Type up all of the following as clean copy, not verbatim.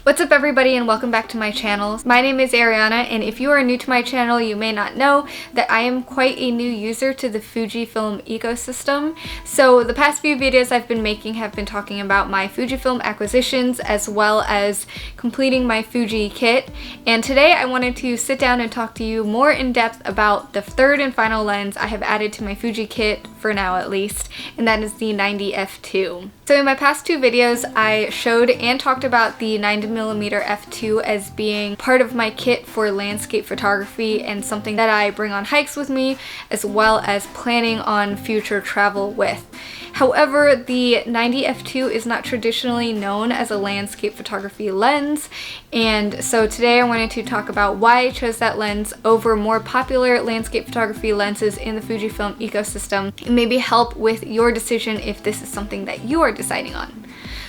What's up everybody and welcome back to my channel. My name is Ariana, and if you are new to my channel you may not know that I am quite a new user to the Fujifilm ecosystem. So the past few videos I've been making have been talking about my Fujifilm acquisitions as well as completing my Fuji kit, and today I wanted to sit down and talk to you more in depth about the third and final lens I have added to my Fuji kit, for now at least, and that is the 90f2. So in my past two videos I showed and talked about the 90mm f2 as being part of my kit for landscape photography and something that I bring on hikes with me as well as planning on future travel with. However, the 90f2 is not traditionally known as a landscape photography lens, and so today I wanted to talk about why I chose that lens over more popular landscape photography lenses in the Fujifilm ecosystem and maybe help with your decision if this is something that you are deciding on.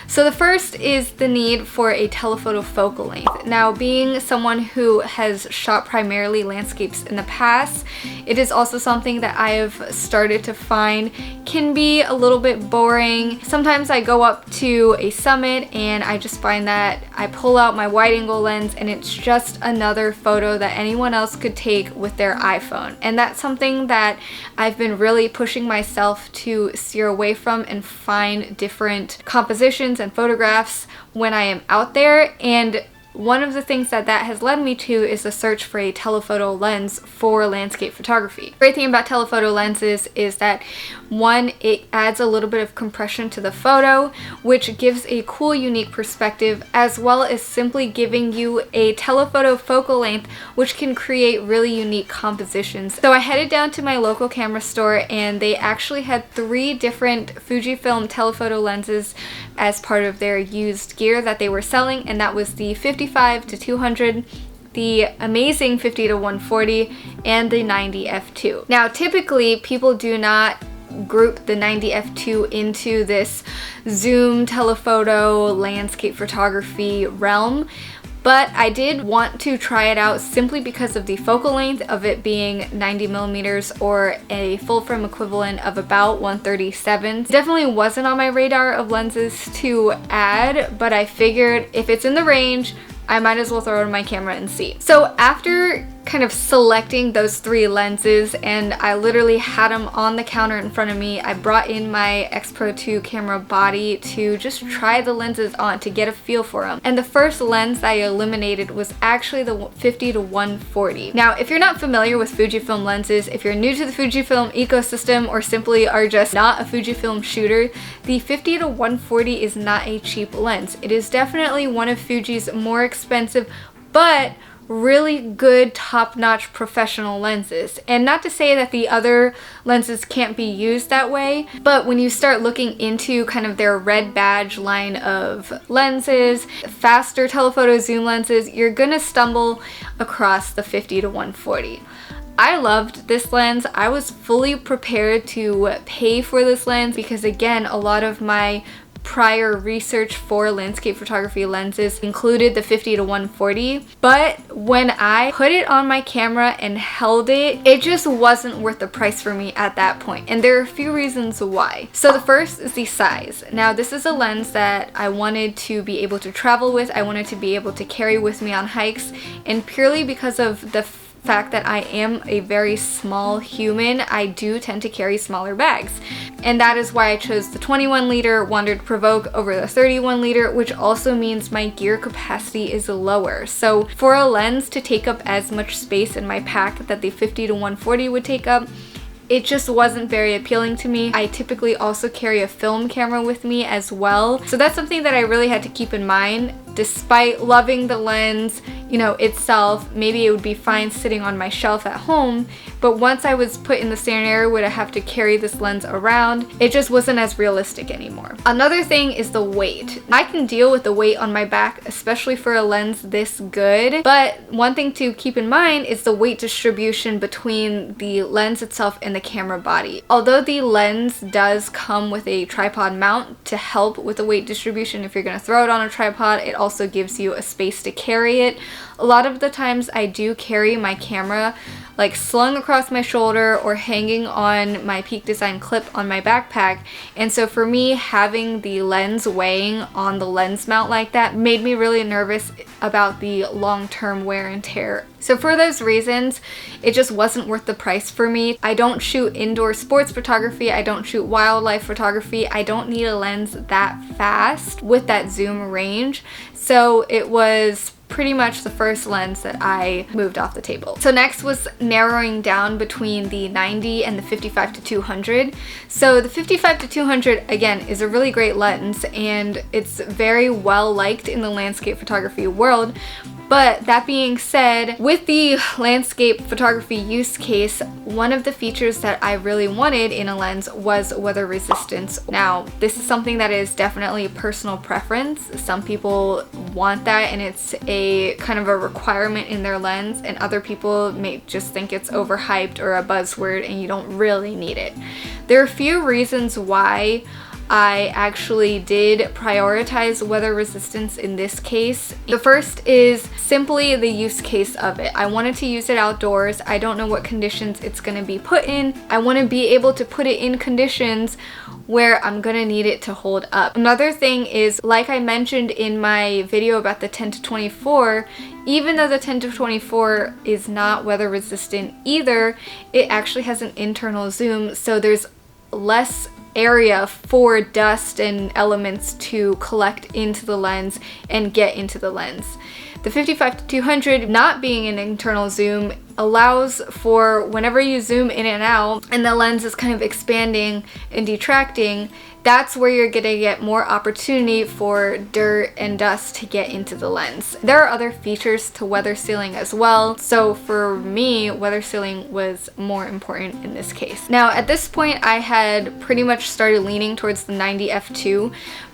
So the first is the need for a telephoto focal length. Now, being someone who has shot primarily landscapes in the past, it is also something that I have started to find can be a little bit boring. Sometimes I go up to a summit and I just find that I pull out my wide angle lens and it's just another photo that anyone else could take with their iPhone. And that's something that I've been really pushing myself to steer away from and find different compositions and photographs when I am out there. And one of the things that has led me to is the search for a telephoto lens for landscape photography. The great thing about telephoto lenses is that, one, it adds a little bit of compression to the photo, which gives a cool, unique perspective, as well as simply giving you a telephoto focal length, which can create really unique compositions. So I headed down to my local camera store and they actually had 3 different Fujifilm telephoto lenses as part of their used gear that they were selling, and that was the 55-200, the amazing 50-140, and the 90f2. Now, typically people do not group the 90f2 into this zoom telephoto landscape photography realm, but I did want to try it out simply because of the focal length of it being 90mm or a full frame equivalent of about 137. It definitely wasn't on my radar of lenses to add, but I figured if it's in the range, I might as well throw it on my camera and see. So after kind of selecting those 3 lenses, and I literally had them on the counter in front of me, I brought in my X Pro 2 camera body to just try the lenses on to get a feel for them. And the first lens that I eliminated was actually the 50-140. Now, if you're not familiar with Fujifilm lenses, if you're new to the Fujifilm ecosystem or simply are just not a Fujifilm shooter, the 50-140 is not a cheap lens. It is definitely one of Fuji's more expensive but really good top-notch professional lenses. And not to say that the other lenses can't be used that way, but when you start looking into kind of their red badge line of lenses, faster telephoto zoom lenses, you're gonna stumble across the 50-140. I loved this lens. I was fully prepared to pay for this lens because, again, a lot of my prior research for landscape photography lenses included the 50-140, but when I put it on my camera and held it, it just wasn't worth the price for me at that point, and there are a few reasons why. So the first is the size. Now, this is a lens that I wanted to be able to travel with, I wanted to be able to carry with me on hikes, and purely because of the fact that I am a very small human, I do tend to carry smaller bags. And that is why I chose the 21 liter Wandered Provoke over the 31 liter, which also means my gear capacity is lower. So for a lens to take up as much space in my pack that the 50-140 would take up, it just wasn't very appealing to me. I typically also carry a film camera with me as well, so that's something that I really had to keep in mind. Despite loving the lens, you know, itself, maybe it would be fine sitting on my shelf at home, but once I was put in the scenario where I have to carry this lens around, it just wasn't as realistic anymore. Another thing is the weight. I can deal with the weight on my back, especially for a lens this good, but one thing to keep in mind is the weight distribution between the lens itself and the camera body. Although the lens does come with a tripod mount to help with the weight distribution if you're going to throw it on a tripod, it also gives you a space to carry it. a lot of the times I do carry my camera like slung across my shoulder or hanging on my Peak Design clip on my backpack, and so for me, having the lens weighing on the lens mount like that made me really nervous about the long-term wear and tear. So for those reasons, it just wasn't worth the price for me. I don't shoot indoor sports photography, I don't shoot wildlife photography, I don't need a lens that fast with that zoom range, so it was pretty much the first lens that I moved off the table. So next was narrowing down between the 90 and the 55-200. So the 55-200, again, is a really great lens and it's very well liked in the landscape photography world. But that being said, with the landscape photography use case, one of the features that I really wanted in a lens was weather resistance. Now, this is something that is definitely personal preference. Some people want that and it's a kind of a requirement in their lens, and other people may just think it's overhyped or a buzzword and you don't really need it. There are a few reasons why I actually did prioritize weather resistance in this case. The first is simply the use case of it. I wanted to use it outdoors. I don't know what conditions it's going to be put in. I want to be able to put it in conditions where I'm going to need it to hold up. Another thing is, like I mentioned in my video about the 10-24, even though the 10-24 is not weather resistant either, it actually has an internal zoom, so there's less area for dust and elements to collect into the lens and get into the lens. The 55-200 not being an internal zoom allows for whenever you zoom in and out and the lens is kind of expanding and detracting, that's where you're gonna get more opportunity for dirt and dust to get into the lens. There are other features to weather sealing as well, so for me, weather sealing was more important in this case. Now, at this point, I had pretty much started leaning towards the 90 f2,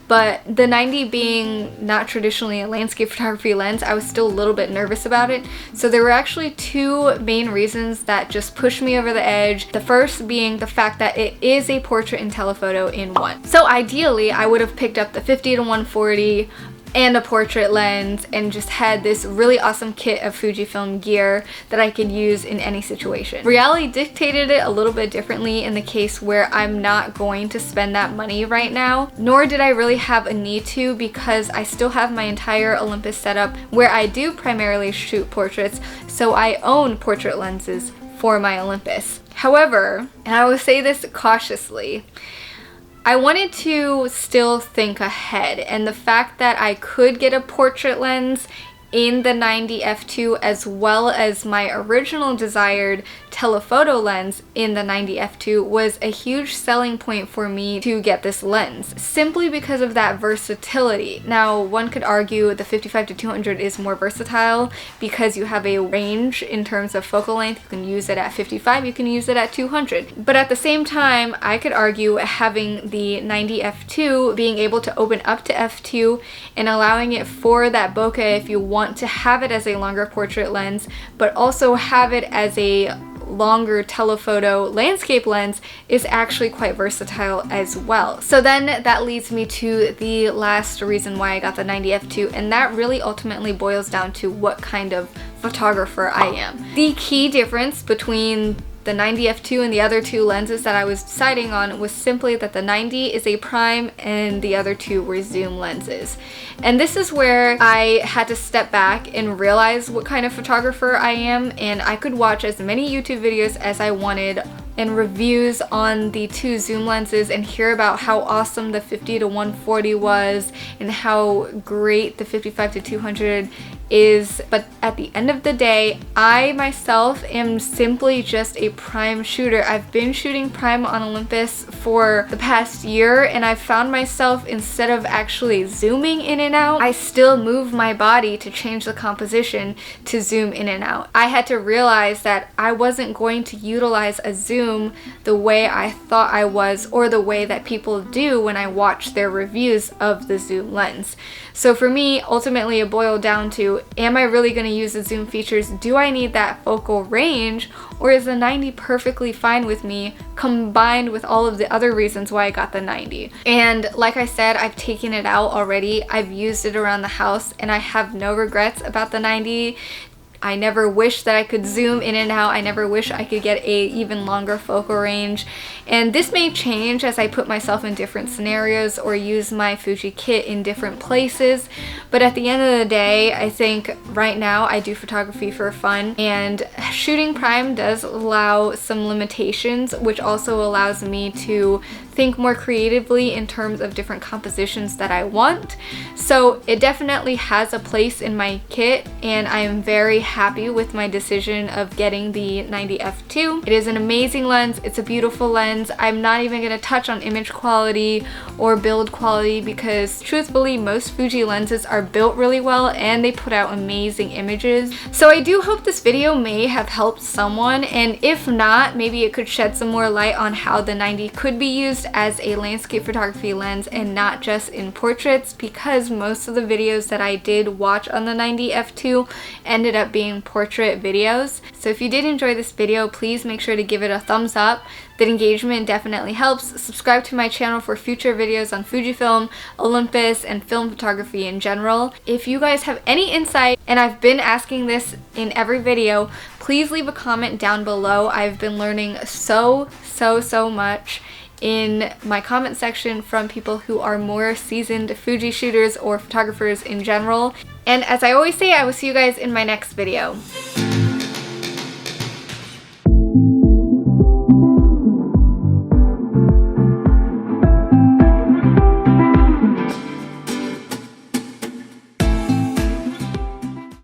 but the 90 being not traditionally a landscape photography lens, I was still a little bit nervous about it. So there were actually two main reasons that just pushed me over the edge. The first being the fact that it is a portrait and telephoto in one. So ideally, I would have picked up the 50-140 and a portrait lens and just had this really awesome kit of Fujifilm gear that I could use in any situation. Reality dictated it a little bit differently in the case where I'm not going to spend that money right now, nor did I really have a need to, because I still have my entire Olympus setup where I do primarily shoot portraits, so I own portrait lenses for my Olympus. However, and I will say this cautiously, I wanted to still think ahead, and the fact that I could get a portrait lens in the 90 f2 as well as my original desired telephoto lens in the 90 f2 was a huge selling point for me to get this lens, simply because of that versatility. Now, one could argue the 55-200 is more versatile because you have a range in terms of focal length. You can use it at 55, you can use it at 200. But at the same time, I could argue having the 90 f2 being able to open up to f2 and allowing it for that bokeh if you want to have it as a longer portrait lens, but also have it as a longer telephoto landscape lens is actually quite versatile as well. So then that leads me to the last reason why I got the 90 f2, and that really ultimately boils down to what kind of photographer I am. The key difference between the 90 f2 and the other two lenses that I was deciding on was simply that the 90 is a prime and the other two were zoom lenses. And this is where I had to step back and realize what kind of photographer I am, and I could watch as many YouTube videos as I wanted and reviews on the two zoom lenses and hear about how awesome the 50-140 was and how great the 55-200 is, but at the end of the day, I myself am simply just a prime shooter. I've been shooting prime on Olympus for the past year, and I've found myself, instead of actually zooming in and out, I still move my body to change the composition to zoom in and out. I had to realize that I wasn't going to utilize a zoom the way I thought I was, or the way that people do when I watch their reviews of the zoom lens. So for me, ultimately it boiled down to, to, am I really going to use the zoom features? Do I need that focal range? Or is the 90 perfectly fine with me, combined with all of the other reasons why I got the 90? And like I said, I've taken it out already. I've used it around the house and I have no regrets about the 90. I never wish that I could zoom in and out. I never wish I could get a even longer focal range. And this may change as I put myself in different scenarios or use my Fuji kit in different places. But at the end of the day, I think right now I do photography for fun, and shooting prime does allow some limitations, which also allows me to think more creatively in terms of different compositions that I want. So it definitely has a place in my kit, and I am very happy with my decision of getting the 90 f2. It is an amazing lens. It's a beautiful lens. I'm not even going to touch on image quality or build quality because truthfully most Fuji lenses are built really well and they put out amazing images. So I do hope this video may have helped someone, and if not, maybe it could shed some more light on how the 90 could be used as a landscape photography lens and not just in portraits, because most of the videos that I did watch on the 90 f2 ended up being portrait videos. So if you did enjoy this video, please make sure to give it a thumbs up. The engagement definitely helps. Subscribe to my channel for future videos on Fujifilm, Olympus, and film photography in general. If you guys have any insight, and I've been asking this in every video, please leave a comment down below. I've been learning so much in my comment section from people who are more seasoned Fuji shooters or photographers in general. And as I always say, I will see you guys in my next video.